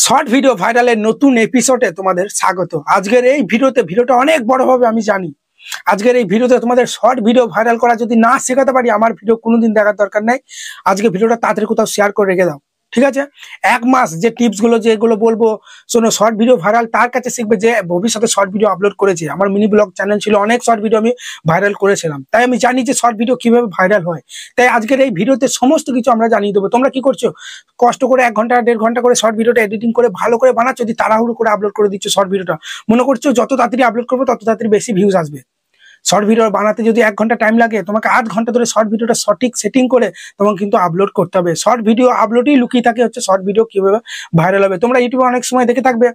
Short video ভাইরালের নতুন এপিসোডে তোমাদের স্বাগত। আজকের এই ভিডিওটা অনেক বড় হবে আমি জানি। আজকের এই ভিডিওতে তোমাদের শর্ট ভিডিও ভাইরাল করা যদি না শেখাতে পারি আমার ভিডিও কোনোদিন দেখার দরকার নাই। আজকে ভিডিওটা তাড়াতাড়ি কোথাও শেয়ার করে রেখে দাও, ঠিক আছে? এক মাস যে টিপস গুলো যেগুলো বলবো শোনো, শর্ট ভিডিও ভাইরাল তার কাছে শিখবে যে ভবিষ্যতে শর্ট ভিডিও আপলোড করেছে। আমার মিনি ব্লগ চ্যানেল ছিল, অনেক শর্ট ভিডিও আমি ভাইরাল করেছিলাম, তাই আমি জানি যে শর্ট ভিডিও কিভাবে ভাইরাল হয়। তাই আজকের এই ভিডিওতে সমস্ত কিছু আমরা জানিয়ে দেবো। তোমরা কি করছো, কষ্ট করে 1 ঘন্টা 1.5 ঘন্টা করে শর্ট ভিডিওটা এডিটিং করে ভালো করে বানাচ্ছ, যদি তাড়াহুড়ো করে আপলোড করে দিচ্ছ শর্ট ভিডিওটা, মনে করছো যত তাড়াতাড়ি আপলোড করবো তত তাড়াতাড়ি বেশি ভিউজ আসবে। শর্ট ভিডিও বানাতে যদি 1 ঘন্টা টাইম লাগে, তোমাকে 8 ঘন্টা ধরে শর্ট ভিডিওটা সঠিক সেটিং করে তোমাকে কিন্তু আপলোড করতে হবে। শর্ট ভিডিও আপলোডই লুকিয়ে থাকে হচ্ছে শর্ট ভিডিও কিভাবে ভাইরাল হবে। তোমরা ইউটিউবে অনেক সময় দেখে থাকবে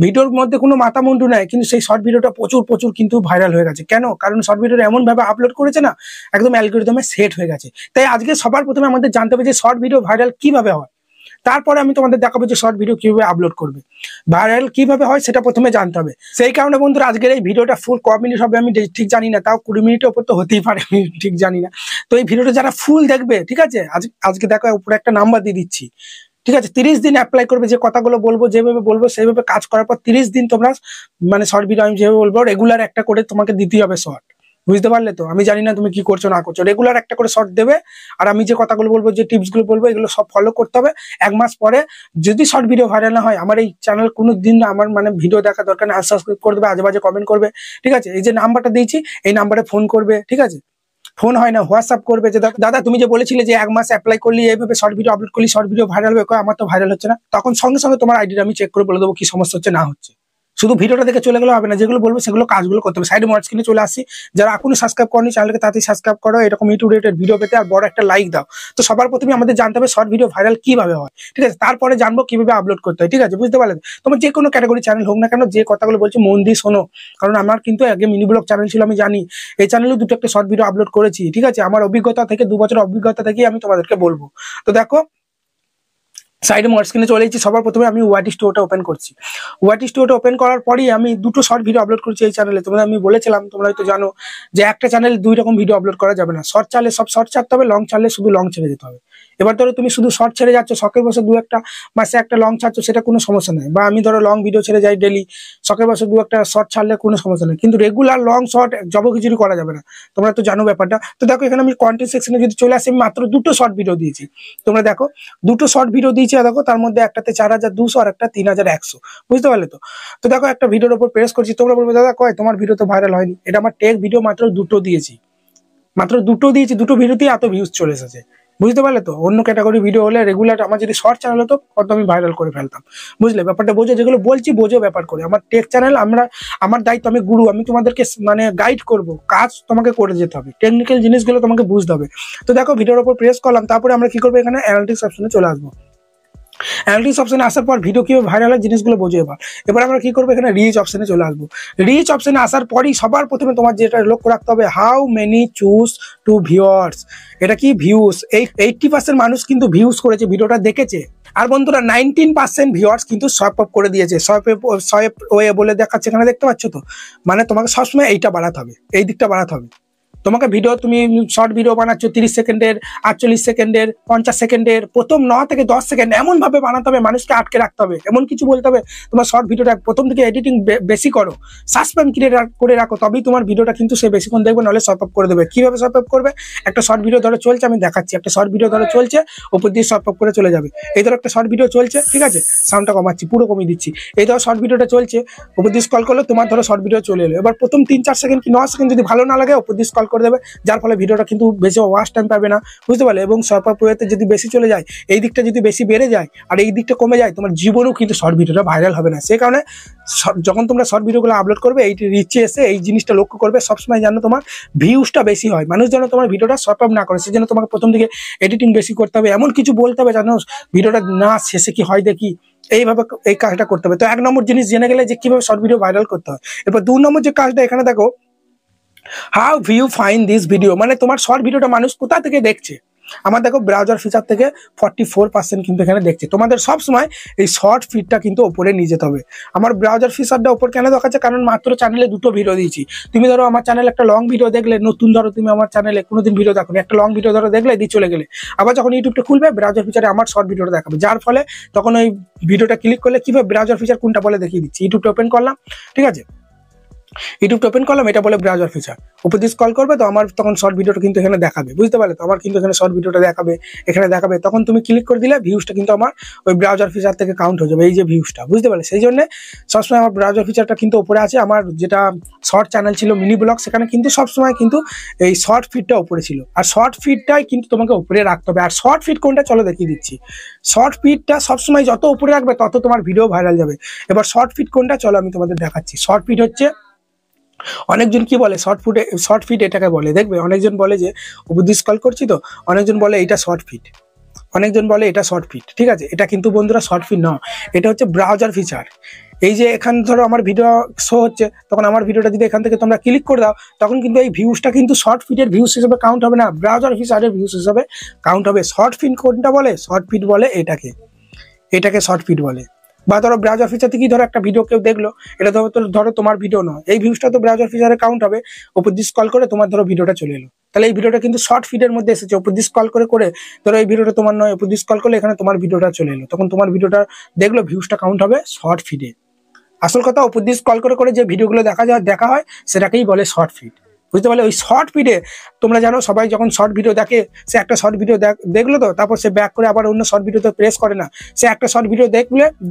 ভিডিওর মধ্যে কোনো মাথা মুন্ডু নাই, কিন্তু সেই শর্ট ভিডিওটা প্রচুর কিন্তু ভাইরাল হয়ে গেছে। কেন? কারণ শর্ট ভিডিওটা এমন ভাবে আপলোড করেছে না, একদম অ্যালগরিদমে সেট হয়ে গেছে। তাই আজকে সবার প্রথমে আমাদের জানতে হবে যে শর্ট ভিডিও ভাইরাল কিভাবে হয়, তারপরে আমি তোমাদের দেখাবো যে শর্ট ভিডিও কিভাবে আপলোড করবে। ভাইরাল কিভাবে হয় সেটা প্রথমে জানতে হবে। সেই কারণে বন্ধুরা আজকের এই ভিডিওটা ফুল ক মিনিট হবে আমি ঠিক জানি না, তাও 20 মিনিটের উপর তো হতেই পারে, আমি ঠিক জানি না। তো এই ভিডিওটা যারা ফুল দেখবে, ঠিক আছে, আজকে দেখো উপরে একটা নাম্বার দিয়ে দিচ্ছি, ঠিক আছে? 30 দিন অ্যাপ্লাই করবে, যে কথাগুলো বলবো যেভাবে বলবো সেইভাবে কাজ করার পর 30 দিন তোমরা মানে শর্ট ভিডিও আমি যেভাবে বলবো রেগুলার একটা করে তোমাকে দিতে হবে শর্ট। বুঝতে পারলে তো? আমি জানি না তুমি কি করছো না করছো, রেগুলার একটা করে শর্ট দেবে। আর আমি যে কথাগুলো বলবো, যে টিপস গুলো বলবো, এগুলো সব ফলো করতে হবে। 1 মাস পরে যদি শর্ট ভিডিও ভাইরাল না হয়, আমার এই চ্যানেল কোনো দিন আমার মানে ভিডিও দেখা দরকার নেই, আনসাবস্ক্রাইব করে দেবে, আজেবাজে কমেন্ট করবে, ঠিক আছে? এই যে নাম্বারটা দিয়েছি এই নাম্বারে ফোন করবে, ঠিক আছে? ফোন হয় না, হোয়াটসঅ্যাপ করবে যে দাদা তুমি যে বলেছিলে যে 1 মাস অ্যাপ্লাই করলি, এইভাবে শর্ট ভিডিও আপলোড করলি শর্ট ভিডিও ভাইরাল হবে, আমার তো ভাইরাল হচ্ছে না। তখন সঙ্গে সঙ্গে তোমার আইডিটা আমি চেক করে বলে দেবো কি সমস্যা হচ্ছে না হচ্ছে। শুধু ভিডিওটা দেখে চলে গেলে হবে না, যেগুলো বলবো সেগুলো কাজগুলো করতে হবে। সাইডে মোবাইল স্ক্রিনে চলে আসি, যারা এখনো সাবস্ক্রাইব করনি চ্যানেলকে তাড়াতাড়ি সাবস্ক্রাইব করো, এরকম ইউটিউব রিলেটেড ভিডিও পেতে, আর বড় একটা লাইক দাও। তো সবার প্রথমে আমাদের জানতে হবে শর্ট ভিডিও ভাইরাল কিভাবে হয়, ঠিক আছে? তারপরে জানবো কিভাবে আপলোড করতে হয়, ঠিক আছে? বুঝতে পারলে? তোমার যে কোনো ক্যাটাগরি চ্যানেল হোক না কেন, যে কথাগুলো বলছি মন দিয়ে শোনো, কারণ আমার কিন্তু আগে মিনি ব্লগ চ্যানেল ছিল, আমি জানি। এই চ্যানেলে 2টো একটা শর্ট ভিডিও আপলোড করেছি, ঠিক আছে? আমার অভিজ্ঞতা থেকে 2 বছরের অভিজ্ঞতা থেকে আমি তোমাদেরকে বলবো। তো দেখো সাইডে মোবাইল স্ক্রিনে চলে এসেছি। সবার প্রথমে আমি ওয়াইটি স্টুডিওটা ওপেন করছি। ওয়াইটি স্টুডিওটা ওপেন করার পরই আমি 2টো শর্ট ভিডিও আপলোড করছি এই চ্যানেলে। তোমরা আমি বলেছিলাম, তোমরা হয়তো জানো যে একটা চ্যানেলে 2 রকম ভিডিও আপলোড করা যাবে না। শর্ট চাইলে সব শর্ট ছাড়তে হবে, লং চাইলে শুধু লং ছেড়ে যেতে হবে। এবার ধরো তুমি শুধু শর্ট ছেড়ে যাচ্ছ, শখের বসে 2-1 মাসে একটা লং ছাড়ছো, সেটা কোনো সমস্যা নেই। বা আমি ধরো লং ভিডিও ছেড়ে যাই ডেলি, শখের বসে 2-1 শর্ট ছাড়লে কোনো সমস্যা নেই। কিন্তু রেগুলার লং শর্ট জবখিচুরি করা যাবে না, তোমরা তো জানো ব্যাপারটা। তো দেখো এখানে আমি কন্টেন্ট সেকশনে যদি চলে আসি, আমি মাত্র 2টো শর্ট ভিডিও দিয়েছি। তোমরা দেখো 2টো শর্ট ভিডিও দিয়েছি, দেখো তার মধ্যে একটাতে 4200 আর একটা 3100। বুঝতে পারলে তো? তো দেখো একটা ভিডিওর উপর প্রেস করছি, তোমরা বলবে দাদা কয় তোমার ভিডিও তো ভাইরাল হয়নি। এটা আমার টেক ভিডিও, মাত্র 2টো দিয়েছি, মাত্র 2টো দিয়েছি, 2টো ভিডিওতেই এত ভিউজ চলে এসেছে। বুঝতে পারলে তো? অন্য ক্যাটাগরি ভিডিও হলে রেগুলার, আমার যদি শর্ট চ্যানেল হতো কত আমি ভাইরাল করে ফেলতাম। বুঝলে ব্যাপারটা? বোঝো, যেগুলো বলছি বোঝো ব্যাপার করে। আমার টেক চ্যানেল, আমার দায়িত্ব, আমি গুরু, আমি তোমাদেরকে মানে গাইড করব, কাজ তোমাকে করে যেতে হবে, টেকনিক্যাল জিনিসগুলো তোমাকে বুঝতে হবে। তো দেখো ভিডিওর উপর প্রেস করলাম, তারপরে আমরা কি করবো, এখানে অ্যানালিটিক্স অপশনে চলে আসবো। অ্যানালিটিক্স অপশনে আসার পর ভিডিও কিভাবে ভাইরাল হয় জিনিসগুলো বোঝো। এবার আমরা কি করবো, এখানে রিচ অপশনে চলে আসবো। রিচ অপশনে আসার পরই সবার প্রথমে তোমার যেটা লক্ষ্য রাখতে হবে, how many choose to viewers. এটা কি ভিউজ, এই 80% মানুষ কিন্তু ভিউজ করেছে, ভিডিওটা দেখেছে। আর বন্ধুরা 19% ভিউয়ার্স কিন্তু সোয়াইপ আপ করে দিয়েছে। সোয়াইপ ওয়ে বলে দেখাচ্ছে এখানে, দেখতে পাচ্ছ তো? মানে তোমাকে সবসময় এইটা বাড়াতে হবে, এই দিকটা বাড়াতে হবে। তোমাকে ভিডিও, তুমি শর্ট ভিডিও বানাচ্ছ 30 সেকেন্ডের, 48 সেকেন্ডের, 50 সেকেন্ডের, প্রথম 9 থেকে 10 সেকেন্ড এমন ভাবে বানাতে হবে, মানুষকে আটকে রাখতে হবে। এমন কিছু বলতে হবে, তোমার শর্ট ভিডিওটা প্রথম থেকে এডিটিং বেশি করো, সাসপেন্স ক্রিয়েট করে রাখো, তবেই তোমার ভিডিওটা কিন্তু সে বেশিক্ষণ দেখবে, নাহলে সোয়াইপ আপ করে দেবে। কিভাবে সোয়াইপ আপ করবে? একটা শর্ট ভিডিও ধরো চলছে, আমি দেখাচ্ছি। একটা শর্ট ভিডিও ধরো চলছে, উপর দিয়ে সোয়াইপ আপ করে চলে যাবে। এই ধরো একটা শর্ট ভিডিও চলছে, ঠিক আছে? সাউন্ডটা কমাচ্ছি, পুরো কমিয়ে দিচ্ছি। এই ধরো শর্ট ভিডিওটা চলছে, উপর দিয়ে স্ক্রল করলে তোমার ধরো শর্ট ভিডিও চলে এলো। এবার প্রথম 3-4 সেকেন্ড কি 9 সেকেন্ড যদি ভালো না লাগে, উপর দিয়ে স্ক্রল করে দেবে, যার ফলে ভিডিওটা কিন্তু বেশি ওয়াচ টাইম পাবে না। বুঝতে পারলে? এবং সোয়াইপ আপ ওয়েতে যদি বেশি চলে যায়, এই দিকটা যদি বেশি বেড়ে যায় আর এই দিকটা কমে যায়, তোমার জীবনেও কিন্তু শর্ট ভিডিওটা ভাইরাল হবে না। সেই কারণে যখন তোমরা শর্ট ভিডিওগুলো আপলোড করবে, এই রিচে এসে এই জিনিসটা লক্ষ্য করবে, সবসময় যেন তোমার ভিউজটা বেশি হয়, মানুষ যেন তোমার ভিডিওটা সোয়াইপ আপ না করে। সেই জন্য তোমাকে প্রথম দিকে এডিটিং বেশি করতে হবে, এমন কিছু বলতে হবে যেন ভিডিওটা না শেষে কি হয় দেখি, এইভাবে এই কাজটা করতে হবে। তো 1 নম্বর জিনিস জেনে গেলে যে কিভাবে শর্ট ভিডিও ভাইরাল করতে হয়। এরপর 2 নম্বর যে কাজটা, এখানে দেখো how view find this video, মানে তোমার শর্ট ভিডিওটা মানুষ কোথা থেকে দেখছে। আমার দেখো ব্রাউজার ফিচার থেকে 44% কিন্তু এখানে দেখছি। তোমাদের সবসময় এই শর্ট ফিডটা কিন্তু ওপরে নিয়ে যেতে হবে। আমার ব্রাউজার ফিচারটা ওপর কেন দেখাচ্ছে, কারণ মাত্র চ্যানেলে 2টো ভিডিও দিয়েছি। তুমি ধরো আমার চ্যানেলে একটা লং ভিডিও দেখলে, নতুন ধরো তুমি আমার চ্যানেলে কোনোদিন ভিডিও দেখো, একটা লং ভিডিও ধরো দেখলে দিয়ে চলে গেলে, আবার যখন ইউটিউবটা খুলবে ব্রাউজার ফিচারে আমার শর্ট ভিডিওটা দেখাবে, যার ফলে তখন ওই ভিডিওটা ক্লিক করলে কিভাবে ব্রাউজার ফিচার কোনটা বলে দেখিয়ে দিচ্ছি। ইউটিউবটা ওপেন করলাম, ঠিক আছে, ইউটিউবটা ওপেন করলাম, এটা বলে ব্রাউজার ফিচার, উপর দিয়ে স্ক্রল করবে তো আমার তখন শর্ট ভিডিওটা কিন্তু এখানে দেখাবে, বুঝতে পারলে তো? আমার কিন্তু এখানে শর্ট ভিডিওটা দেখাবে, এখানে দেখাবে, তখন তুমি ক্লিক করে দিলে ভিউজটা কিন্তু আমার ওই ব্রাউজার ফিচার থেকে কাউন্ট হয়ে যাবে, এই যে ভিউজটা, বুঝতে পারলে? সেই জন্য সবসময় আমার ব্রাউজার ফিচারটা কিন্তু উপরে আছে। আমার যেটা শর্ট চ্যানেল ছিল মিনি ব্লগ, সেখানে কিন্তু সবসময় কিন্তু এই শর্ট ফিডটা উপরে ছিল, আর শর্ট ফিডটাই কিন্তু তোমাকে উপরে রাখতে হবে। আর শর্ট ফিড কোনটা চলো দেখিয়ে দিচ্ছি। শর্ট ফিডটা সবসময় যত উপরে রাখবে তত তোমার ভিডিও ভাইরাল যাবে। এবার শর্ট ফিড কোনটা চলো আমি তোমাদের দেখাচ্ছি। শর্ট ফিড হচ্ছে, অনেকজন কি বলে শর্ট ফিট এটাকে বলে, দেখবে অনেকজন বলে যে উপর দিয়ে স্ক্রল করছি তো, অনেকজন বলে এটা শর্ট ফিট, অনেকজন বলে এটা শর্ট ফিট, ঠিক আছে? এটা কিন্তু বন্ধুরা শর্ট ফিট নয়, এটা হচ্ছে ব্রাউজার ফিচার। এই যে এখানে ধরো আমার ভিডিও শো হচ্ছে, তখন আমার ভিডিওটা যদি এখান থেকে তোমরা ক্লিক করে দাও, তখন কিন্তু এই ভিউজটা কিন্তু শর্ট ফিটের ভিউজ হিসেবে কাউন্ট হবে না, ব্রাউজার ফিচারের ভিউজ হিসেবে কাউন্ট হবে। শর্ট ফিট কোনটা বলে? শর্ট ফিট বলে এটাকে শর্ট ফিট বলে। বা ধরো ব্রাউজার ফিচার থেকে ধরো একটা ভিডিও কেউ দেখলো, এটা ধরো তোমার ভিডিও নয়, এই ভিউজটা তো ব্রাউজার ফিচারে কাউন্ট হবে। উপর দিয়ে স্ক্রল করে তোমার ধরো ভিডিওটা চলে এলো, তাহলে এই ভিডিওটা কিন্তু শর্ট ফিডের মধ্যে এসেছে। উপর দিয়ে স্ক্রল করে ধরো এই ভিডিওটা তোমার নয়, উপর দিয়ে স্ক্রল করলে এখানে তোমার ভিডিওটা চলে এলো, তখন তোমার ভিডিওটা দেখলো, ভিউজটা কাউন্ট হবে শর্ট ফিডে। আসল কথা, উপর দিয়ে স্ক্রল করে যে ভিডিওগুলো দেখা হয় সেটাকেই বলে শর্ট ফিড, বুঝতে পারলে? ওই শর্ট ফিডে তোমরা জানো সবাই যখন শর্ট ভিডিও দেখে, সে একটা শর্ট ভিডিও দেখলো তো, তারপর সে ব্যাক করে আবার অন্য শর্ট ভিডিওতে প্রেস করে না, সে একটা শর্ট ভিডিও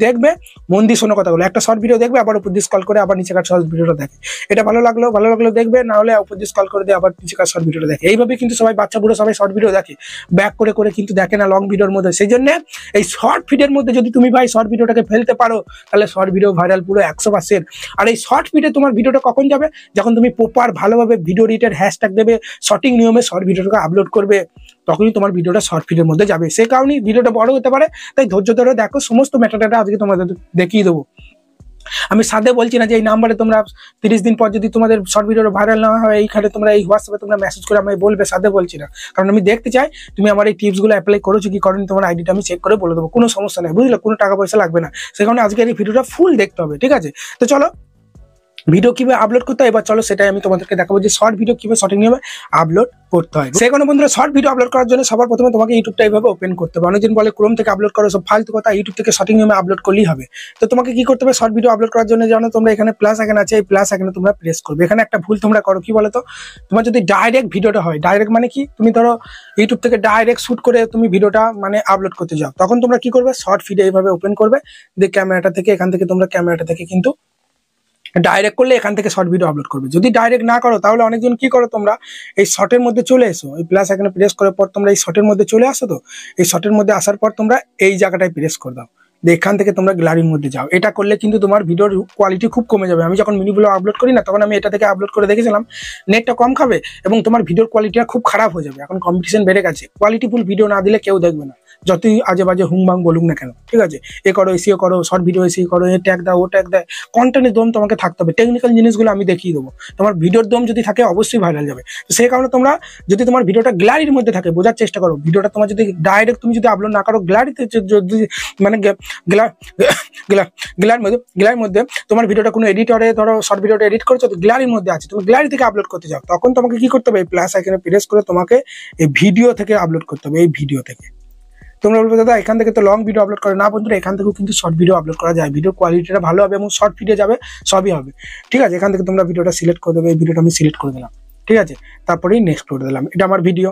দেখবে, মন দিয়ে শোনো কথাগুলো, একটা শর্ট ভিডিও দেখবে, আবার উপর দিয়ে স্ক্রল করে আবার নিচেকার শর্ট ভিডিওটা দেখে, এটা ভালো লাগলো দেখবে, না হলে উপর দিয়ে স্ক্রল করে দিয়ে আবার নিচেকার শর্ট ভিডিওটা দেখে। এইভাবে কিন্তু সবাই, বাচ্চা বুড়ো সবাই শর্ট ভিডিও দেখে, ব্যাক করে কিন্তু দেখে না লং ভিডিওর মধ্যে। সেই জন্য এই শর্ট ফিডের মধ্যে যদি তুমি ভাই শর্ট ভিডিওটাকে ফেলতে পারো, তাহলে শর্ট ভিডিও ভাইরাল পুরো 100%। আর এই শর্ট ফিডে তোমার ভিডিওটা কখন যাবে? যখন তুমি প্রপার ভালোভাবে ভিডিও রিলেটেড হ্যাশট্যাগ দেবে, সঠিক নিয়মে শর্ট ভিডিওটাকে আপলোড করবে, তখনই তোমার ভিডিওটা শর্ট ফিডের মধ্যে যাবে। সেই কারণেই ভিডিওটা বড় হতে পারে, তাই ধৈর্য ধরে দেখো, সমস্ত ম্যাটারটা আজকে তোমাদের দেখিয়ে দেবো। আমি সাথে বলছি না যে এই নাম্বারে তোমরা 30 দিন পর যদি তোমাদের শর্ট ভিডিও ভাইরাল না হয়, এইখানে তোমরা এই হোয়াটসঅ্যাপে তোমরা মেসেজ করে আমায় বলবে, সাথে বলছি না, কারণ আমি দেখতে চাই তুমি আমার এই টিপসগুলো অ্যাপ্লাই করেছো কি করোনি, তোমার আইডিটা আমি চেক করে বলে দেবো, কোনো সমস্যা নেই, বুঝলে? কোনো টাকা পয়সা লাগবে না। সেই কারণে আজকের এই ভিডিওটা ফুল দেখতে হবে, ঠিক আছে? তো চলো ভিডিও কিভাবে আপলোড করতে হয় এবার চলো সেটাই আমি তোমাদেরকে দেখাবো, যে শর্ট ভিডিও কিভাবে সঠিক নিয়মে আপলোড করতে হয়। সেই কারণে বন্ধুরা, শর্ট ভিডিও আপলোড করার জন্য সবার প্রথমে তোমাকে ইউটিউবটা এইভাবে ওপেন করতে হবে। অনেকজন বলে ক্রোম থেকে আপলোড করো, সব ফালতু কথা, ইউটিউব থেকে সঠিক নিয়মে আপলোড করলেই হবে। তো তোমাকে কি করতে হবে? শর্ট ভিডিও আপলোড করার জন্য জানো তোমরা এখানে প্লাস আইকন আছে, এই প্লাস আইকনে তোমরা প্রেস করবে। এখানে একটা ভুল তোমরা করো, কি বলো তো? তোমার যদি ডাইরেক্ট ভিডিওটা হয়, ডাইরেক্ট মানে কি, তুমি ধরো ইউটিউব থেকে ডাইরেক্ট শুট করে তুমি ভিডিওটা মানে আপলোড করতে যাও, তখন তোমরা কি করবে? শর্ট ভিডিও এইভাবে ওপেন করবে, দিয়ে ক্যামেরাটা থেকে, এখান থেকে তোমরা ক্যামেরাটা থেকে কিন্তু ডাইরেক্ট করলে এখান থেকে শর্ট ভিডিও আপলোড করবে। যদি ডাইরেক্ট না করো, তাহলে অনেকজন কি করো, তোমরা এই শর্টের মধ্যে চলে এসো, এই প্লাস এখানে প্রেস করার পর তোমরা এই শর্টের মধ্যে চলে আসো। তো এই শর্টের মধ্যে আসার পর তোমরা এই জায়গাটায় প্রেস করে দাও, এখান থেকে তোমরা গ্যালারির মধ্যে যাও। এটা করলে কিন্তু তোমার ভিডিওর কোয়ালিটি খুব কমে যাবে। আমি যখন মিনি ব্লগ আপলোড করি না, তখন আমি এটা থেকে আপলোড করে দেখেছিলাম, নেটটা কম খাবে এবং তোমার ভিডিওর কোয়ালিটিটা খুব খারাপ হয়ে যাবে। এখন কম্পিটিশন বেড়ে গেছে, কোয়ালিটিফুল ভিডিও না দিলে কেউ দেখবে না, যতই আজে বাজে হুমবাং বলুক না কেন, ঠিক আছে? এ করো, এসিও করো, শর্ট ভিডিও এসিও করো, এ ট্যাগ দাও, ও ট্যাগ দেয়, কন্টেন্টের দম তোমাকে থাকতে হবে। টেকনিক্যাল জিনিসগুলো আমি দেখিয়ে দেবো, তোমার ভিডিওর দম যদি থাকে অবশ্যই ভাইরাল যাবে। তো সেই কারণে তোমরা যদি তোমার ভিডিওটা গ্যালারির মধ্যে থাকে, বোঝার চেষ্টা করো, ভিডিওটা তোমার যদি ডাইরেক্ট তুমি যদি আপলোড না করো, গ্যালারিতে যদি মানে গ্যালারির মধ্যে তোমার ভিডিওটা কোনো এডিটরে ধরো শর্ট ভিডিওটা এডিট করেছো, তো গ্যালারির মধ্যে আছে, তুমি গ্যালারি থেকে আপলোড করতে যাও, তখন তোমাকে কি করতে হবে? এই প্লাস আইকনে প্রেস করে তোমাকে এই ভিডিও থেকে আপলোড করতে হবে। এই ভিডিও থেকে তোমরা বলবে দাদা এখান থেকে তো লং ভিডিও আপলোড করে না, বন্ধুরা এখান থেকেও কিন্তু শর্ট ভিডিও আপলোড করা যায়, ভিডিও কোয়ালিটিটা ভালো হবে এবং শর্ট ভিডিও যাবে, সবই হবে, ঠিক আছে? এখান থেকে তোমরা ভিডিওটা সিলেক্ট করে দেবে, এই ভিডিওটা আমি সিলেক্ট করে দিলাম, ঠিক আছে? তারপরেই নেক্সট করে দিলাম। এটা আমার ভিডিও,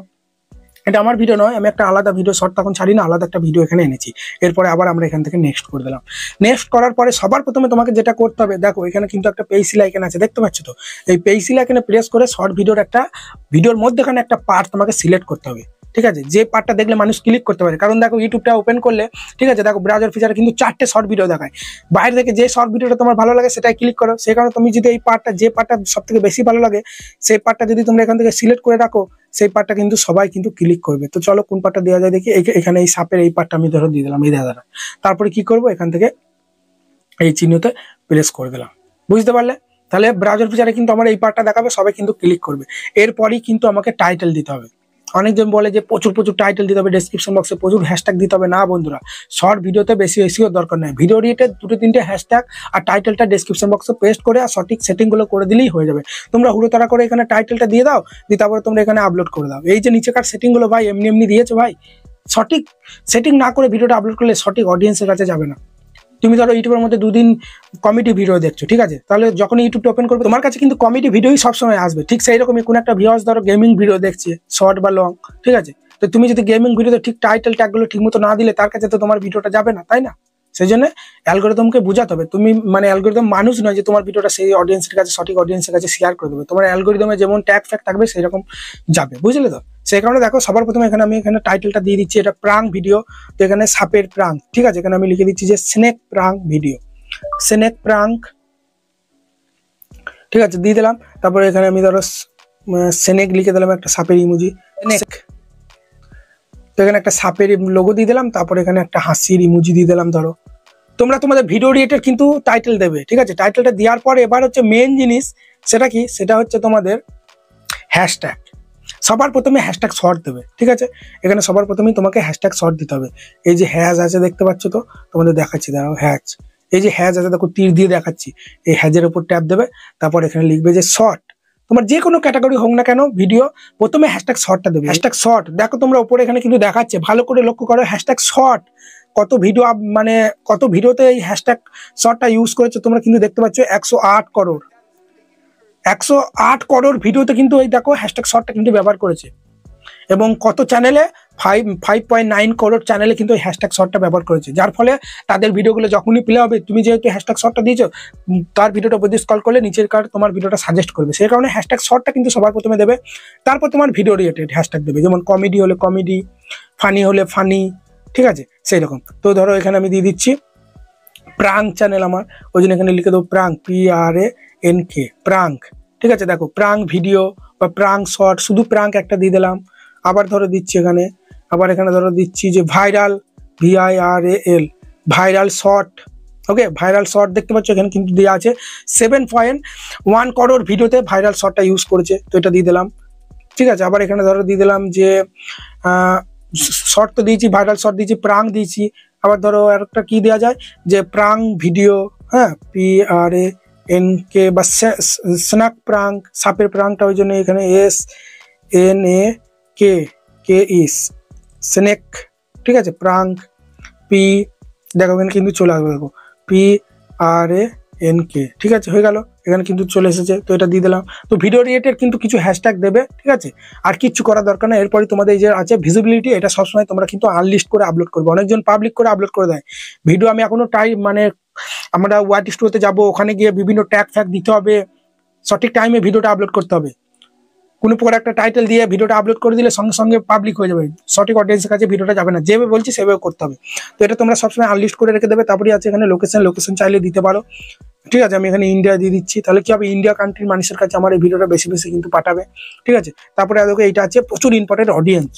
এটা আমার ভিডিও নয়, আমি একটা আলাদা ভিডিও শর্ট তখন ছাড়ি না, আলাদা একটা ভিডিও এখানে এনেছি। এরপরে আবার আমরা এখান থেকে নেক্সট করে দিলাম। নেক্সট করার পরে সবার প্রথমে তোমাকে যেটা করতে হবে, দেখো এখানে কিন্তু একটা পেন্সিল আইকন আছে, দেখতে পাচ্ছ তো? এই পেন্সিল আইকনে প্রেস করে শর্ট ভিডিওর মধ্যেখানে একটা পার্ট তোমাকে সিলেক্ট করতে হবে, ঠিক আছে? যে পার্টটা দেখলে মানুষ ক্লিক করতে পারে, কারণ দেখো ইউটিউবটা ওপেন করলে, ঠিক আছে, দেখো ব্রাউজার ফিচারে কিন্তু 4টে শর্ট ভিডিও দেখায়, বাইরে থেকে যে শর্ট ভিডিওটা তোমার ভালো লাগে সেটাই ক্লিক করো। সেই কারণে তুমি যদি এই পার্টটা, যে পার্টটা সব থেকে বেশি ভালো লাগে, সেই পার্টটা যদি তোমরা এখান থেকে সিলেক্ট করে রাখো, সেই পার্টটা কিন্তু সবাই কিন্তু ক্লিক করবে। তো চলো কোন পার্টটা দেওয়া যায় দেখি। এখানে এই সাপের এই পার্টটা আমি ধরো দিয়ে দিলাম, এই দাদারা। তারপরে কি করবো? এখান থেকে এই চিহ্নতে প্রেস করে দিলাম, বুঝতে পারলে? তাহলে ব্রাউজার ফিচারে কিন্তু আমার এই পার্টটা দেখাবে, সবাই কিন্তু ক্লিক করবে। এরপরই কিন্তু আমাকে টাইটেল দিতে হবে। অনেকজন বলে যে প্রচুর প্রচুর টাইটেল দিতে হবে, ডেসক্রিপশন বক্সে প্রচুর হ্যাশট্যাগ দিতে হবে। না বন্ধুরা, শর্ট ভিডিওতে বেশি এসিও দরকার নেই। ভিডিও রিলেটেড 2-3টে হ্যাশট্যাগ আর টাইটেলটা ডেসক্রিপশন বক্সে পেস্ট করে আর সঠিক সেটিংগুলো করে দিলেই হয়ে যাবে। তোমরা হুড়োতাড়া করে এখানে টাইটেলটা দিয়ে দাও, দিয়ে তারপরে তোমরা এখানে আপলোড করে দাও। এই যে নিচেকার সেটিংগুলো ভাই এমনি এমনি দিয়েছে ভাই, সঠিক সেটিং না করে ভিডিওটা আপলোড করলে সঠিক অডিয়েন্সের কাছে যাবে না। তুমি ধরো ইউটিউবের মধ্যে 2 দিন কমেডি ভিডিও দেখছো, ঠিক আছে, তাহলে যখন ইউটিউবটা ওপেন করবে তোমার কাছে কিন্তু কমেডি ভিডিওই সবসময় আসবে। ঠিক সেই রকমই কোনো একটা ভিউয়ার্স ধরো গেমিং ভিডিও দেখছে, শর্ট বা লং, ঠিক আছে, তো তুমি যদি গেমিং ভিডিওতে ঠিক টাইটেল ট্যাগগুলো ঠিক মতো না দিলে তার কাছে তো তোমার ভিডিওটা যাবে না, তাই না? সেই জন্য অ্যালগোরিদমকে বোঝাতে হবে। তুমি মানে অ্যালগোরিদম মানুষ নয় যে তোমার ভিডিওটা সেই অডিয়েন্সের কাছে, সঠিক অডিয়েন্সের কাছে শেয়ার করে দেবে। তোমার অ্যালগোরিদমে যেমন ট্যাগ ফ্যাগ থাকবে সেই রকম যাবে, বুঝলে তো? সেই কারণে দেখো সবার প্রথমে আমি এখানে টাইটেলটা দিয়ে দিচ্ছি, এটা প্রাঙ্ক ভিডিও। তো এখানে সাপের প্রাঙ্ক, ঠিক আছে, এখানে আমি লিখে দিচ্ছি যে snake prank video, snake prank, ঠিক আছে, দিয়ে দিলাম। তারপরে এখানে আমি ধরো স্নেক লিখে দিলাম, একটা সাপের ইমোজি, স্নেক। তো এখানে একটা সাপের লোগো দিয়ে দিলাম, তারপরে এখানে একটা হাসির ইমোজি দিয়ে দিলাম। ধরো তোমরা তোমাদের ভিডিও রিলেটেড কিন্তু টাইটেল দেবে, ঠিক আছে, টাইটেলটা দেওয়ার পরে এবার হচ্ছে মেন জিনিস, সেটা কি, সেটা হচ্ছে তোমাদের হ্যাশট্যাগ। সবার প্রথমে হ্যাশট্যাগ শর্ট দেবে, ঠিক আছে, এখানে সবার প্রথমেই তোমাকে হ্যাশট্যাগ শর্ট দিতে হবে। এই যে হ্যাজ আছে দেখতে পাচ্ছ, তো তোমাদের দেখাচ্ছি, দাঁড়াও, হ্যাজ, এই যে হ্যাজ আছে দেখো, তীর দিয়ে দেখাচ্ছি, এই হ্যাজের উপর ট্যাপ দেবে, তারপর এখানে লিখবে যে শর্ট। তোমার যে কোনো ক্যাটাগরি হোক না কেন ভিডিও, প্রথমে হ্যাশট্যাগ শর্টটা দেবে, হ্যাশট্যাগ শর্ট। দেখো তোমরা উপরে এখানে কিন্তু দেখাচ্ছে, ভালো করে লক্ষ্য করো, হ্যাশট্যাগ শর্ট। কত ভিডিও মানে কত ভিডিওতে এই হ্যাশট্যাগ শর্টটা ইউজ করেছে তোমরা কিন্তু দেখতে পাচ্ছ, 108 করোড়, 108 করোড় ভিডিওতে কিন্তু এই দেখো হ্যাশট্যাগ শর্টটা কিন্তু ব্যবহার করেছে। এবং কত চ্যানেলে 5.9 করোড় চ্যানেলে কিন্তু এই হ্যাশট্যাগ শর্টটা ব্যবহার করেছে, যার ফলে তাদের ভিডিওগুলো যখনই প্লে হবে, তুমি যেহেতু হ্যাশট্যাগ শর্টটা দিয়েছো, তার ভিডিওটা উপর দিয়ে স্ক্রল করলে নিচের কার তোমার ভিডিওটা সাজেস্ট করবে। সেই কারণে হ্যাশট্যাগ শর্টটা কিন্তু সবার প্রথমে দেবে, তারপর তোমার ভিডিও রিলেটেড হ্যাশট্যাগ দেবে, যেমন কমেডি হলে কমেডি, ফানি হলে ফানি, ঠিক আছে, সেই রকম। তো ধরো এখানে আমি দিয়ে দিচ্ছি প্রাঙ্ক চ্যানেল আমার, ওই জন্য এখানে লিখে দেবো প্রাঙ্ক, PRANK, প্রাঙ্ক, ঠিক আছে। দেখো প্রাঙ্ক ভিডিও বা প্রাঙ্ক শর্ট, শুধু প্রাঙ্ক একটা দিয়ে দিলাম। আবার ধরো দিচ্ছি এখানে, আবার এখানে ধরো দিচ্ছি যে ভাইরাল, VIRAL, ভাইরাল শর্ট, ওকে, ভাইরাল শর্ট দেখতে পাচ্ছ এখানে কিন্তু দেওয়া আছে 7.1 করোড় ভিডিওতে ভাইরাল শর্টটা ইউজ করেছে, তো এটা দিয়ে দিলাম, ঠিক আছে। আবার এখানে ধরো দিয়ে দিলাম যে শর্ট তো দিয়েছি, ভাইরাল শর্ট দিয়েছি, প্রাঙ্ক দিয়েছি। আবার ধরো আরেকটা কি দেওয়া যায়, যে প্রাঙ্ক ভিডিও, হ্যাঁ, PRANK বা স্ন্যাক প্রাঙ্ক, সাপের প্রাঙ্কটা, ওই জন্য এখানে SNAK স্নেক, ঠিক আছে, প্রাঙ্ক, দেখো এখানে কিন্তু চলে আসবে, দেখো PRANK, ঠিক আছে, হয়ে গেল, এখানে কিন্তু চলে এসেছে, তো এটা দিয়ে দিলাম। তো ভিডিও রিলেটেড কিন্তু কিছু হ্যাশট্যাগ দেবে, ঠিক আছে, আর কিচ্ছু করার দরকার না। এরপরে তোমাদের এই যে আছে ভিজিবিলিটি, এটা সবসময় তোমরা কিন্তু আনলিস্ট করে আপলোড করবে। অনেকজন পাবলিক করে আপলোড করে দেয় ভিডিও। আমি এখনো মানে আমরা ওয়াইটি স্টুডিওতে যাবো, ওখানে গিয়ে বিভিন্ন ট্যাগ ফ্যাগ দিতে হবে, সঠিক টাইমে ভিডিওটা আপলোড করতে হবে। কোনো প্রকার একটা টাইটেল দিয়ে ভিডিওটা আপলোড করে দিলে সঙ্গে সঙ্গে পাবলিক হয়ে যাবে, সঠিক অডিয়েন্সের কাছে ভিডিওটা যাবে না। যেভাবে বলছি সেভাবে করতে হবে। তো এটা তোমরা সবসময় আনলিস্ট করে রেখে দেবে। তারপরে আছে এখানে লোকেশন চাইলে দিতে পারো, ঠিক আছে। আমি এখানে ইন্ডিয়া দিয়ে দিচ্ছি, তাহলে কি হবে, ইন্ডিয়া কান্ট্রির মানুষের কাছে আমার এই ভিডিওটা বেশি বেশি কিন্তু পাঠাবে, ঠিক আছে। তারপরে দেখো এইটা আছে প্রচুর ইম্পর্টেন্ট অডিয়েন্স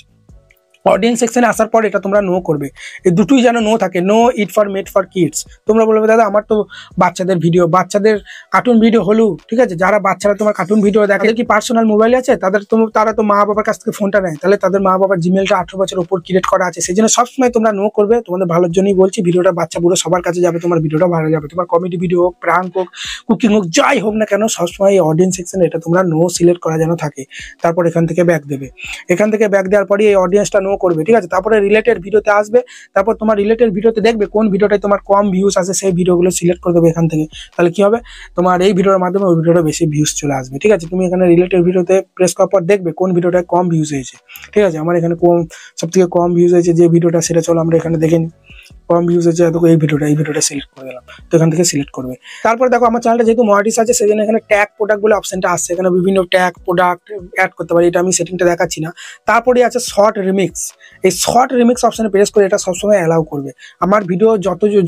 সেকশনে আসার পর এটা তোমরা নো করবে, এই দুটোই যেন নো থাকে, no it for made for kids. তোমরা বলবে দাদা আমার তো বাচ্চাদের ভিডিও, বাচ্চাদের কার্টুন ভিডিও হলো, ঠিক আছে, যারা বাচ্চারা তোমার কার্টুন ভিডিও দেখে, কি পার্সোনাল মোবাইল আছে তারা তো মা বাবার কাছ থেকে ফোনটা নেয়, তাহলে তাদের মা বাবার জিমেলটা 18 বছর উপর ক্রিয়েট করা আছে, সেই জন্য সবসময় তোমরা নো করবে। তোমাদের ভালোর জন্যই বলছি, ভিডিওটা বাচ্চা বুড়ো সবার কাছে যাবে, তোমার ভিডিওটা ভালো যাবে। তোমার কমেডি ভিডিও হোক, প্রাঙ্ক হোক, কুকিং হোক, যাই হোক না কেন, সবসময় এই অডিয়েন্স সেকশনে এটা তোমরা নো সিলেক্ট করা যেন থাকে। তারপর এখান থেকে ব্যাক দেবে, এখান থেকে ব্যাক দেওয়ার পরে এই অডিয়েন্সটা নো করবে, ঠিক আছে। তারপরে রিলেটেড ভিডিওতে আসবে, তারপর তোমার রিলেটেড ভিডিওতে দেখবে কোন ভিডিওটায় তোমার কম ভিউজ আছে, সেই ভিডিওগুলো সিলেক্ট করে দেবে এখান থেকে। তাহলে কি হবে, তোমার এই ভিডিওর মাধ্যমে ওই ভিডিওটা বেশি ভিউজ চলে আসবে, ঠিক আছে। তুমি এখানে রিলেটেড ভিডিওতে প্রেস করার পর দেখবে কোন ভিডিওটায় কম ভিউজ হয়েছে, ঠিক আছে। আমার এখানে সব থেকে কম ভিউজ হয়েছে যে ভিডিওটা, সেটা চলো আমরা এখানে দেখে নিই। কম ভিউজ হয়েছে দেখো এই ভিডিওটা সিলেক্ট করে দিলাম, তো এখান থেকে সিলেক্ট করবে। তারপর দেখো আমার চ্যানেলটা যেহেতু মনিটাইজ আছে, সেই জন্য এখানে ট্যাগ প্রোডাক্ট বলে অপশনটা আসছে, এখানে বিভিন্ন ট্যাগ প্রোডাক্ট অ্যাড করতে পারি, এটা আমি সেটিংটা দেখাচ্ছি না। তারপরে আছে শর্ট রিমিক্স, এই শর্ট রিমিক্স অপশনে প্রেস করে এটা সবসময় অ্যালাউ করবে। আমার ভিডিও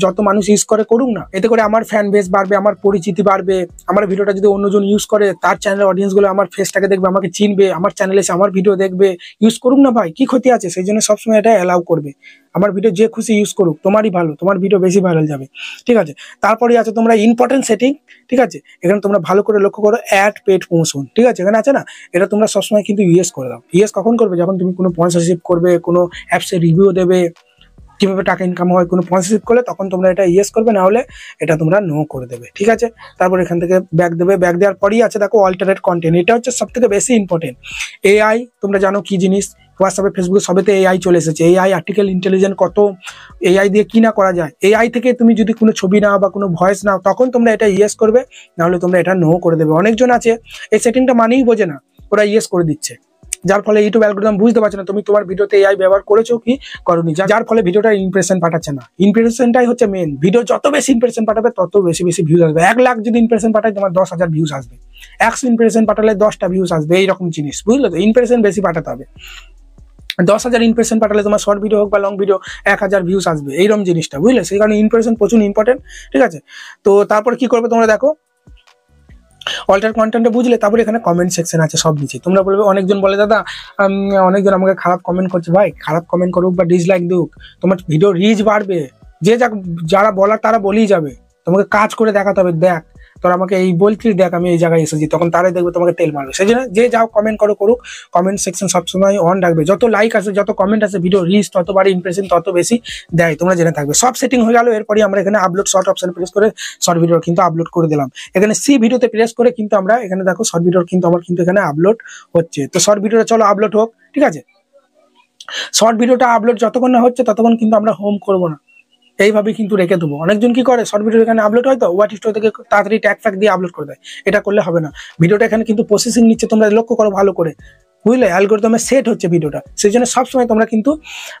যত মানুষ ইউজ করে করুক না, এতে করে আমার ফ্যান বেস বাড়বে, আমার পরিচিতি বাড়বে। আমার ভিডিওটা যদি অন্যজন ইউজ করে, তার চ্যানেলের অডিয়েন্সগুলো আমার ফেসটাকে দেখবে, আমাকে চিনবে, আমার চ্যানেলে এসে আমার ভিডিও দেখবে। ইউজ করুক না ভাই, কি ক্ষতি আছে, সেই জন্য সবসময় এটা অ্যালাউ করবে। আমার ভিডিও যে খুশি ইউজ করুক। করুক, তোমারই ভালো, তোমার ভিডিও বেশি ভাইরাল যাবে, ঠিক আছে। তারপরে আছে তোমরা ইম্পর্টেন্ট সেটিং, ঠিক আছে। এখানে তোমরা ভালো করে লক্ষ্য করো, অ্যাড পেড প্রমোশন, ঠিক আছে, এখানে আছে না, এটা তোমরা সবসময় কিন্তু ইউএস করে দাও। ইউএস কখন করবে? যখন তুমি কোনো স্পন্সরশিপ করবে, কোনো অ্যাপসের রিভিউ দেবে, কিভাবে টাকা ইনকাম হয়, কোনো স্পন্সরশিপ করলে তখন তোমরা এটা ইয়েস করবে, না হলে এটা তোমরা নো করে দেবে, ঠিক আছে। তারপর এখান থেকে ব্যাক দেবে, ব্যাক দেওয়ার পরই আছে দেখো অল্টারনেট কন্টেন্ট, এটা হচ্ছে সব থেকে বেশি ইম্পর্টেন্ট। এআই তোমরা জানো কি জিনিস, হোয়াটসঅ্যাপে ফেসবুকে সবেতে এআই চলে এসেছে। এআই আর্টিফিশিয়াল ইন্টেলিজেন্স, কত এআই দিয়ে কি না করা যায়। এআই থেকে তুমি যদি কোনো ছবি নাও বা কোনো ভয়েস নাও, তখন তোমরা এটা ইয়েস করবে, না হলে তোমরা এটা নো করে দেবে। অনেকজন আছে এই সেটিংটা মানেই বোঝে না, ওরা ইয়েস করে দিচ্ছে, যার ফলে ইউটিউব অ্যালগরিদম বুঝতে পারছে না তুমি তোমার ভিডিওতে এআই ব্যবহার করেছো কি করোনি, যার ফলে ভিডিওটা ইমপ্রেশন পাঠাচ্ছে না। ইমপ্রেশনটাই হচ্ছে মেন। ভিডিও যত বেশি ইমপ্রেশন পাঠাবে তত বেশি বেশি ভিউজ আসবে। 1 লাখ যদি ইমপ্রেশন পাঠায়, তোমার 10,000 ভিউজ আসবে। 100 ইমপ্রেশন পাঠালে 10টা ভিউজ আসবে, এইরকম জিনিস, বুঝলে তো। ইমপ্রেশন বেশি পাঠাতে হবে। 10,000 ইমপ্রেশন পাঠালে তোমার শর্ট ভিডিও হোক বা লং ভিডিও 1000 ভিউজ আসবে, এইরকম জিনিসটা, বুঝলে। সেই কারণে ইমপ্রেশন প্রচুর ইম্পর্টেন্ট, ঠিক আছে। তো তারপর কি করবে তোমরা দেখো, অল্টার কন্টেন্টে বুঝলে। তারপরে এখানে কমেন্ট সেকশন আছে সব নিচে। তোমরা বলবে, অনেকজন বলে দাদা অনেকজন আমাকে খারাপ কমেন্ট করছে। ভাই, খারাপ কমেন্ট করুক বা ডিসলাইক দিক, তোমার ভিডিও রিচ বাড়বে। যারা বলার তারা বলেই যাবে, তোমাকে কাজ করে দেখাতে হবে। দেখ তোর আমাকে এই বলছিস, দেখ আমি এই জায়গায় এসেছি, তখন তারাই দেখবে তোমাকে তেল মারবে। সেই জন্য যে যাও কমেন্ট করুক, কমেন্ট সেকশন সবসময় অন রাখবে। যত লাইক আসে, যত কমেন্ট আসে, ভিডিও রিচ তত বাড়ে, ইমপ্রেশন তত বেশি দেয়, তোমরা জেনে থাকবে। সব সেটিং হয়ে গেল। এরপরে আমরা এখানে আপলোড শর্ট অপশন প্রেস করে শর্ট ভিডিও কিন্তু আপলোড করে দিলাম। এখানে সি ভিডিওতে প্রেস করে কিন্তু আমরা এখানে দেখো শর্ট ভিডিও কিন্তু আমার কিন্তু এখানে আপলোড হচ্ছে। তো শর্ট ভিডিওটা চলো আপলোড হোক, ঠিক আছে। শর্ট ভিডিওটা আপলোড যতক্ষণ না হচ্ছে ততক্ষণ কিন্তু আমরা হোম করবো না, এইভাবে কিন্তু রেখে দেবো। অনেকজন কি করে, শর্ট ভিডিও এখানে আপলোড হয় তো ওয়াট স্টোর থেকে তাড়াতাড়ি ট্যাগ ফ্যাগ দিয়ে আপলোড করে দেয়। এটা করলে হবে না। ভিডিওটা এখানে কিন্তু প্রসেসিং নিচ্ছে, তোমরা লক্ষ্য করো ভালো করে, বুঝলে। অ্যালগরিদমে সেট হচ্ছে ভিডিওটা। সেই জন্য সবসময় তোমরা কিন্তু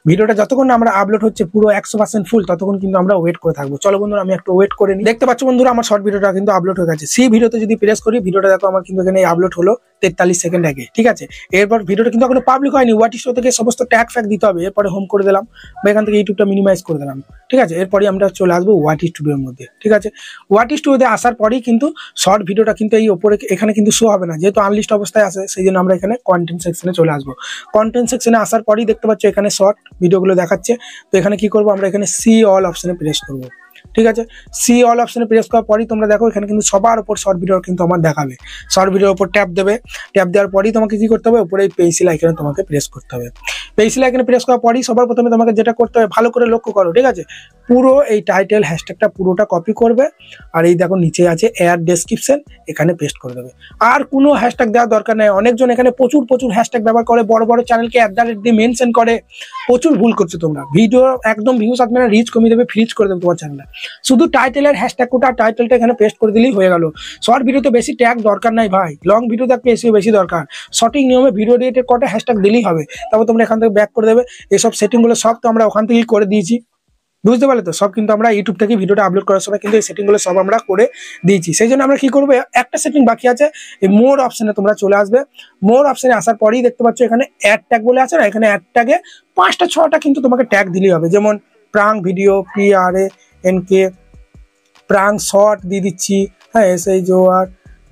ভিডিওটা যতক্ষণ না আমরা আপলোড হচ্ছে পুরো 100% ফুল, ততক্ষণ কিন্তু আমরা ওয়েট করে থাকবো। চলো বন্ধুরা, আমি একটু ওয়েট করে নিই। দেখতে পাচ্ছ বন্ধুরা, আমার শর্ট ভিডিওটা কিন্তু আপলোড হয়ে গেছে। সেই ভিডিওতে যদি প্রেস করি, ভিডিওটা দেখো আমার কিন্তু এখানে আপলোড হলো 43 সেকেন্ড আগে, ঠিক আছে। এরপর ভিডিওটা কিন্তু এখনো পাবলিক হয়নি, ওয়াট স্টোর থেকে সমস্ত ট্যাগ ফ্যাগ দিতে হবে। এরপরে হোম করে দিলাম বা এখান থেকে ইউটিউবটা মিনিমাইজ করে দিলাম, ঠিক আছে। এরপরে আমরা চলে আসবো ওয়াট স্টুডিওর মধ্যে, ঠিক আছে। ওয়াট স্টুডিওতে আসার পরেই কিন্তু শর্ট ভিডিওটা কিন্তু এই ওপরে এখানে কিন্তু শো হবে না, যেহেতু আনলিস্ট অবস্থায় আছে। সেই জন্য আমরা এখানে কন্টেন্ট সেকশনে চলে আসবো। কন্টেন্ট সেকশনে আসার পরেই দেখতে পাচ্ছ এখানে শর্ট ভিডিওগুলো দেখাচ্ছে। তো এখানে কি করবো, আমরা এখানে সি অল অপশনে প্রেস করবো, ঠিক আছে। সি অল অপশনে প্রেস করার পরই তোমরা দেখো এখানে কিন্তু সবার উপর শর্ট ভিডিও কিন্তু আমার দেখাবে। শর্ট ভিডিওর উপর ট্যাপ দেবে, ট্যাপ দেওয়ার পরই তোমাকে কি করতে হবে, উপরে এই পেন্সিল আইকনে তোমাকে প্রেস করতে হবে। পেন্সিল আইকনে প্রেস করার পরই সবার প্রথমে তোমাকে যেটা করতে হবে, ভালো করে লক্ষ্য করো, ঠিক আছে। পুরো এই টাইটেল হ্যাশট্যাগটা পুরোটা কপি করবে, আর এই দেখো নিচে আছে এয়ার ডেসক্রিপশন, এখানে পেস্ট করে দেবে। আর কোনো হ্যাশট্যাগ দেওয়ার দরকার নেই। অনেকজন এখানে প্রচুর হ্যাশট্যাগ ব্যবহার করে, বড় বড় চ্যানেলকে @ দিয়ে মেনশন করে। প্রচুর ভুল করছো তোমরা। ভিডিও একদম ভিউজ আসবে না, রিচ কমিয়ে দেবে, ফ্রিজ করে দেবে তোমার চ্যানেলে। শুধু টাইটেলের হ্যাশট্যাগ কোটা টাইটেলটা এখানে পেস্ট করে দিলেই হয়ে গেল। শর্ট ভিডিওতে বেশি ট্যাগ দরকার নাই ভাই, লং ভিডিওতে এসিও বেশি দরকার। সঠিক নিয়মে ভিডিও রিলেটেড কটা হ্যাশট্যাগ দিলেই হবে। তারপর তোমরা এখান থেকে ব্যাক করে দেবে। এইসব সেটিংগুলো সব তো আমরা ওখান থেকেই করে দিয়েছি, বুঝতে পারলে তো। সব কিন্তু আমরা ইউটিউব থেকে ভিডিওটা আপলোড করার সময় কিন্তু এই সেটিংগুলো সব আমরা করে দিয়েছি। সেই জন্য আমরা কি করবো, একটা সেটিং বাকি আছে, এই মোর অপশনে তোমরা চলে আসবে। মোর অপশনে আসার পরেই দেখতে পাচ্ছ এখানে অ্যাড ট্যাগ বলে আছে না, এখানে অ্যাড ট্যাগে 5টা 6টা কিন্তু তোমাকে ট্যাগ দিলেই হবে। যেমন prank video, PRANK, prank short দিয়ে দিচ্ছি, হ্যাঁ, SHOR,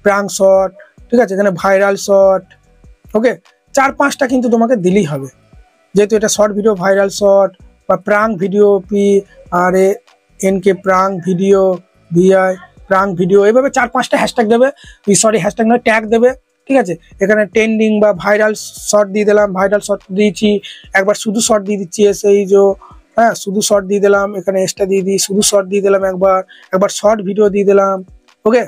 প্রাঙ্ক শর্ট, ঠিক আছে। এখানে ভাইরাল শর্ট, ওকে। 4-5টা কিন্তু তোমাকে দিলেই হবে, যেহেতু এটা শর্ট ভিডিও। ভাইরাল শর্ট বা prank video, PRANK prank video, VI prank video, এইভাবে 4-5টা হ্যাশট্যাগ দেবে, হ্যাশট্যাগ নয় ট্যাগ দেবে, ঠিক আছে। এখানে ট্রেন্ডিং বা ভাইরাল শর্ট দিয়ে দিলাম, ভাইরাল শর্ট দিয়েছি। একবার শুধু শর্ট দিয়ে দিচ্ছি, হ্যাঁ, শুধু শর্ট দিয়ে দিলাম। এখানে এক্সট্রা দিয়ে দিই, শুধু শর্ট দিয়ে দিলাম। একবার শর্ট ভিডিও দিয়ে দিলাম, ওকে।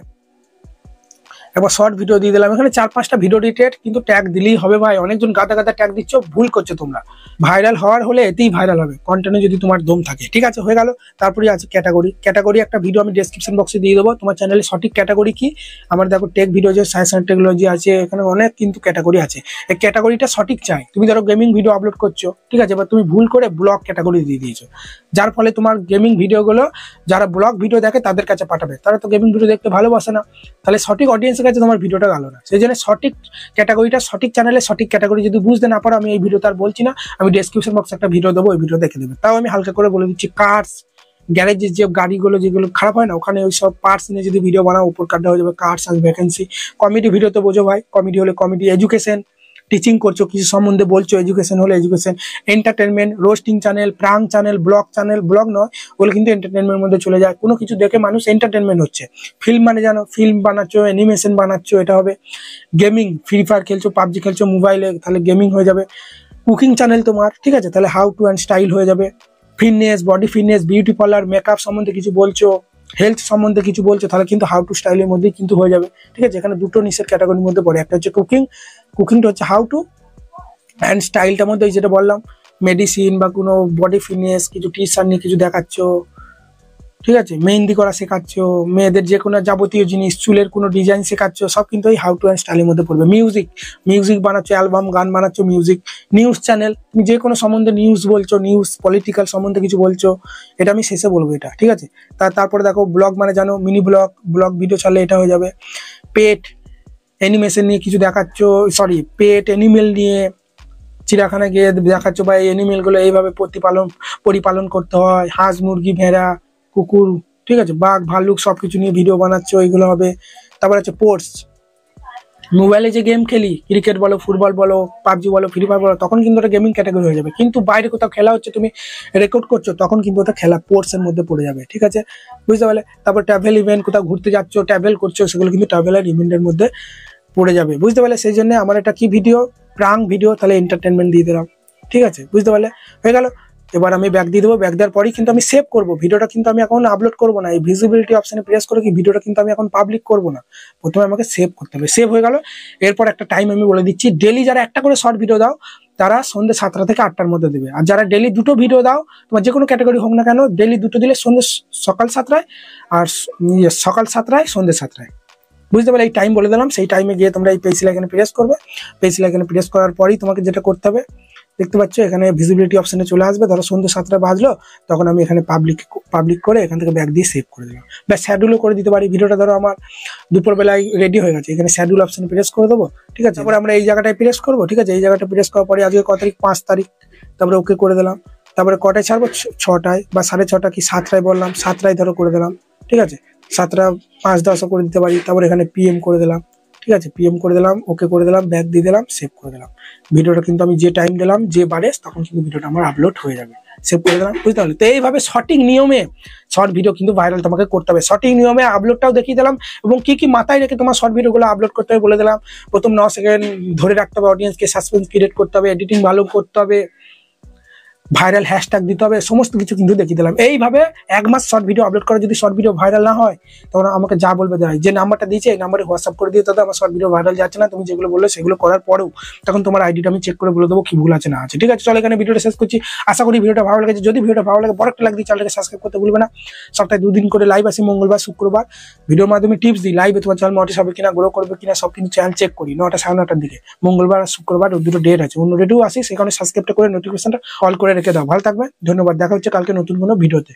একবার শর্ট ভিডিও দিয়ে দিলাম। এখানে 4-5টা ভিডিও রিলেটেড কিন্তু ট্যাগ দিলেই হবে ভাই। অনেকজন গাদা ট্যাগ দিচ্ছ, ভুল করছো তোমরা। ভাইরাল হওয়ার হলে এতেই ভাইরাল হবে, কন্টেন্টে যদি তোমার দম থাকে, ঠিক আছে। হয়ে গেল। তারপরে আছে ক্যাটাগরি। একটা ভিডিও আমি ডেসক্রিপশন বক্সে দিয়ে দেবো। তোমার চ্যানেলে সঠিক ক্যাটাগরি কি, আমার দেখো টেক ভিডিও যে সায়েন্স অ্যান্ড টেকনোলজি আছে, এখানে অনেক কিন্তু ক্যাটাগরি আছে। এই ক্যাটাগরিটা সঠিক চাই। তুমি ধরো গেমিং ভিডিও আপলোড করছো, ঠিক আছে, এবার তুমি ভুল করে ব্লগ ক্যাটাগরি দিয়ে দিয়েছো, যার ফলে তোমার গেমিং ভিডিওগুলো যারা ব্লগ ভিডিও দেখে তাদের কাছে পাঠাবে। তারা তো গেমিং ভিডিও দেখতে ভালোবাসে না, তাহলে সঠিক অডিয়েন্সের কাছে তোমার ভিডিওটা গেল না। সেই জন্য সঠিক ক্যাটাগরিটা সঠিক চ্যানেলে সঠিক ক্যাটাগরি যদি বুঝতে না পারো, আমি এই ভিডিও তার বলছি না, আমি ডেসক্রিপশন বক্সে একটা ভিডিও দেবো, ওই ভিডিও দেখে দেবে। তাও আমি হালকা করে বলে দিচ্ছি, কার্স গ্যারেজের যে গাড়িগুলো যেগুলো খারাপ হয় না, ওখানে ওই সব পার্টস নিয়ে যদি ভিডিও বানাও, উপর কাটটা হয়ে যাবে কার্স আর ভ্যাকেন্সি। কমেডি ভিডিও তো বোঝো ভাই, কমেডি হলে কমেডি, এডুকেশন, টিচিং করছো, কিছু সম্বন্ধে বলছো, এডুকেশন হলে education, entertainment, roasting channel, prank channel, blog নয়, ওগুলো কিন্তু এন্টারটেনমেন্টের মধ্যে চলে যায়। কোনো কিছু দেখে মানুষ এন্টারটেনমেন্ট হচ্ছে। ফিল্ম মানে জানো, ফিল্ম বানাচ্ছো, অ্যানিমেশন বানাচ্ছো, এটা হবে। গেমিং, ফ্রি ফায়ার খেলছো, পাবজি খেলছো মোবাইলে, তাহলে গেমিং হয়ে যাবে। কুকিং চ্যানেল তোমার, ঠিক আছে, তাহলে হাউ টু অ্যান্ড স্টাইল হয়ে যাবে। Fitness, body fitness, beauty parlour, makeup সম্বন্ধে কিছু বলছো, হেলথ সম্বন্ধে কিছু বলছো, তাহলে কিন্তু হাউ টু স্টাইলের মধ্যেই কিন্তু হয়ে যাবে, ঠিক আছে। এখানে দুটো নিচের ক্যাটাগরির মধ্যে পড়ে, একটা হচ্ছে কুকিংটা হচ্ছে হাউ টু, অ্যান্ড স্টাইলটার মধ্যে যেটা বললাম মেডিসিন বা কোনো বডি ফিটনেস, কিছু টিচার নিয়ে কিছু দেখাচ্ছ, ঠিক আছে, মেহেন্দি করা শেখাচ্ছ, মেয়েদের যে কোনো যাবতীয় জিনিস, চুলের কোনো ডিজাইন শেখাচ্ছ, সব কিন্তু এই হাউ টু অ্যান্ড স্টাইলের মধ্যে পড়বে। মিউজিক বানাচ্ছ, অ্যালবাম গান বানাচ্ছ, মিউজিক। নিউজ চ্যানেল, তুমি যে কোনো সম্বন্ধে নিউজ বলছো, নিউজ পলিটিক্যাল সম্বন্ধে কিছু বলছো, এটা আমি শেষে বলবো এটা, ঠিক আছে। তারপরে দেখো ব্লগ মানে জানো মিনি ব্লগ ভিডিও চালে এটা হয়ে যাবে। পেট অ্যানিমেশন নিয়ে কিছু দেখাচ্ছ, পেট অ্যানিমেল নিয়ে চিড়িয়াখানায় গিয়ে দেখাচ্ছ, বা এই অ্যানিমেলগুলো এইভাবে পরিপালন করতে হয়, হাঁস, মুরগি, ভেড়া, কুকুর, ঠিক আছে, বাঘ, ভাল্লুক, সবকিছু নিয়ে ভিডিও বানাচ্ছ, এইগুলো হবে। তারপর হচ্ছে স্পোর্টস, মোবাইলে যে গেম খেলি, ক্রিকেট বলো, ফুটবল বলো, পাবজি বলো, ফ্রি ফায়ার বলো, তখন কিন্তু ওটা গেমিং ক্যাটাগরি হয়ে যাবে। কিন্তু বাইরে কোথাও খেলা হচ্ছে, তুমি রেকর্ড করছো, তখন কিন্তু ওটা খেলা স্পোর্টস এর মধ্যে পড়ে যাবে, ঠিক আছে, বুঝতে পারলে। তারপর ট্রাভেল ইভেন্ট, কোথাও ঘুরতে যাচ্ছ, ট্রাভেল করছো, সেগুলো কিন্তু ট্রাভেল আর ইভেন্টের মধ্যে পড়ে যাবে, বুঝতে পারলে। সেই জন্য আমার এটা কি ভিডিও, প্রাঙ্ক ভিডিও, তাহলে এন্টারটেনমেন্ট দিয়ে দিলাম, ঠিক আছে, বুঝতে পারলে, হয়ে গেল। এবার আমি ব্যাক দিয়ে দেবো, ব্যাক দেওয়ার পরেই কিন্তু আমি সেভ করবো ভিডিওটা, কিন্তু আমি এখন আপলোড করবো না। এই ভিজিবিলিটি অপশনে প্রেস করে কি ভিডিওটা কিন্তু আমি এখন পাবলিক করবো না, প্রথমে আমাকে সেভ করতে হবে। সেভ হয়ে গেল, এরপর একটা টাইম আমি বলে দিচ্ছি। ডেলি যারা একটা করে শর্ট ভিডিও দাও, তারা সন্ধ্যে 7টা থেকে 8টার মধ্যে দেবে। আর যারা ডেলি দুটো ভিডিও দাও, তোমার যে কোনো ক্যাটাগরি হোক না কেন, ডেলি দুটো দিলে সকাল 7টায়, আর সকাল 7টায়, সন্ধ্যে 7টায়, বুঝতে পারলে। এই টাইম বলে দিলাম, সেই টাইমে গিয়ে তোমরা এই পেন্সিল আইকনে প্রেস করবে। পেন্সিল আইকনে প্রেস করার পরেই তোমাকে যেটা করতে হবে, দেখতে পাচ্ছ এখানে ভিজিবিলিটি অপশনে চলে আসবে। ধরো সন্ধ্যে 7টা বাজলো, তখন আমি এখানে পাবলিক করে এখান থেকে ব্যাক দিয়ে সেভ করে দিলাম। বা শ্যাডুলও করে দিতে পারি। ভিডিওটা ধরো আমার দুপুরবেলায় রেডি হয়ে গেছে, এখানে শ্যাডুল অপশনে প্রেস করে দেবো, ঠিক আছে। তারপরে আমরা এই জায়গাটায় প্রেস করবো, ঠিক আছে। এই জায়গাটা প্রেস করার পরে আজকে কত তারিখ, 5 তারিখ, তারপরে ওকে করে দিলাম। তারপরে কটায় ছাড়বো, 6টায় বা 6:30 কি 7টায় বললাম, 7টায় ধরো করে দিলাম, ঠিক আছে। 7টা 5-10 করে দিতে পারি। তারপরে এখানে পিএম করে দিলাম, ঠিক আছে, পিএম করে দিলাম, ওকে করে দিলাম, ব্যাক দিয়ে দিলাম, সেভ করে দিলাম। ভিডিওটা কিন্তু আমি যে টাইম দিলাম, যে বারে, তখন কিন্তু ভিডিওটা আমার আপলোড হয়ে যাবে। সেভ করে দিলাম, বুঝতে পারলে। তো এইভাবে সঠিক নিয়মে শর্ট ভিডিও কিন্তু ভাইরাল তোমাকে করতে হবে। সঠিক নিয়মে আপলোডটাও দেখিয়ে দিলাম, এবং কি কি মাথায় রেখে তোমার শর্ট ভিডিওগুলো আপলোড করতে হবে বলে দিলাম। প্রথম 9 সেকেন্ড ধরে রাখতে হবে, অডিয়েন্সকে সাসপেন্স ক্রিয়েট করতে হবে, এডিটিং ভালো করতে হবে, ভাইরাল হ্যাশট্যাগ দিতে হবে, সমস্ত কিছু কিন্তু দেখিয়ে দিলাম। এইভাবে 1 মাস শর্ট ভিডিও আপলোড করে যদি শর্ট ভিডিও ভাইরাল না হয়, তখন আমাকে যা বলবে দেয়, যে নাম্বারটা দিয়েছে এই নাম্বারে হোয়াটসঅ্যাপ করে দিয়ে, দাদা আমার শর্ট ভিডিও ভাইরাল যাচ্ছে না, তুমি যেগুলো বললে সেগুলো করার পরেও, তখন তোমার আইডিটা আমি চেক করে বলে দেবো কি ভুল আছে না আছে, ঠিক আছে। চলো এখানে ভিডিওটা শেষ করছি। আশা করি ভিডিওটা ভালো লেগেছে। যদি ভিডিওটা ভালো লাগে, বড় একটা লাইক দিয়ে চ্যানেলটাকে সাবস্ক্রাইব করতে ভুলবে না। সপ্তাহে 2 দিন করে লাইভ আসি, মঙ্গলবার, শুক্রবার। ভিডিওর মাধ্যমে টিপস দিই, লাইভে তোমার চ্যানেল মনিটাইজ হবে কিনা, গ্রো করবে কিনা, সব কিছু চ্যানেল চেক করি 9টা 9:30টার দিকে। মঙ্গলবার আর শুক্রবার দুটো ডেট আছে, অন্য ডেটেও আসি, সেখানে সাবস্ক্রাইবটা করে নোটিফিকেশনটা অল করে রেখে দাও। ভালো থাকবে, ধন্যবাদ। দেখা হচ্ছে কালকে নতুন কোনো ভিডিওতে।